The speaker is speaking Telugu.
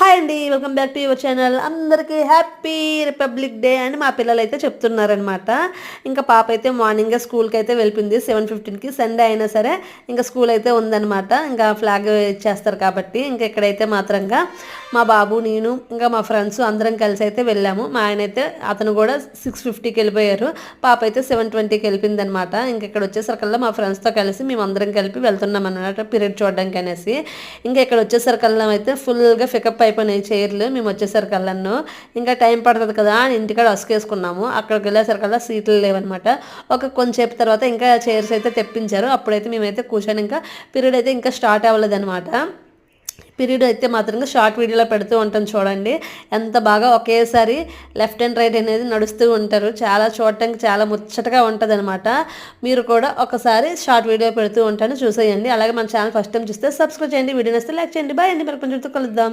హాయ్ అండి, welcome back to your channel. అందరికీ హ్యాపీ రిపబ్లిక్ డే అని మా పిల్లలు అయితే చెప్తున్నారనమాట. ఇంకా పాప అయితే మార్నింగే స్కూల్కి అయితే వెళ్ళింది 7:15కి. సండే అయినా సరే ఇంకా స్కూల్ అయితే ఉందన్నమాట. ఇంకా ఫ్లాగ్ ఇచ్చేస్తారు కాబట్టి ఇంకా ఇక్కడైతే మాత్రంగా మా బాబు, నేను, ఇంకా మా ఫ్రెండ్స్ అందరం కలిసి అయితే వెళ్ళాము. మా ఆయన అయితే అతను కూడా 6:50కి వెళ్ళిపోయారు. పాప అయితే 7:20కి వెళ్ళింది అనమాట. ఇంక ఇక్కడ వచ్చేసరికల్లా మా ఫ్రెండ్స్తో కలిసి మేము అందరం కలిపి వెళ్తున్నాం అన్నమాట పీరియడ్ చూడడానికి అనేసి. ఇంకా ఇక్కడ వచ్చేసరికల్లా అయితే ఫుల్గా పికప్ అయిపోయినాయి చైర్లు. మేము వచ్చేసరికల్లాను ఇంకా టైం పడుతుంది కదా అని ఇంటికాడ అసుకేసుకున్నాము. అక్కడికి వెళ్ళేసరికల్లా సీట్లు లేవన్నమాట. కొంచెంసేపు తర్వాత ఇంకా చైర్స్ అయితే తెప్పించారు. అప్పుడైతే మేమైతే కూర్చొని ఇంకా పీరియడ్ అయితే ఇంకా స్టార్ట్ అవ్వలేదన్నమాట. పీరియడ్ అయితే మాత్రంగా షార్ట్ వీడియోలో పెడుతూ ఉంటాను చూడండి. ఎంత బాగా ఒకేసారి లెఫ్ట్ అండ్ రైట్ అనేది నడుస్తూ ఉంటారు. చాలా చూడటానికి చాలా ముచ్చటగా ఉంటుంది అనమాట. మీరు కూడా ఒకసారి షార్ట్ వీడియో పెడుతూ ఉంటాను, చూసేయండి. అలాగే మన ఛానల్ ఫస్ట్ టైం చూస్తే సబ్స్క్రైబ్ చేయండి, వీడియో నచ్చితే లైక్ చేయండి. బాయ్ అండి, మరి కొంచెం కలుద్దాం.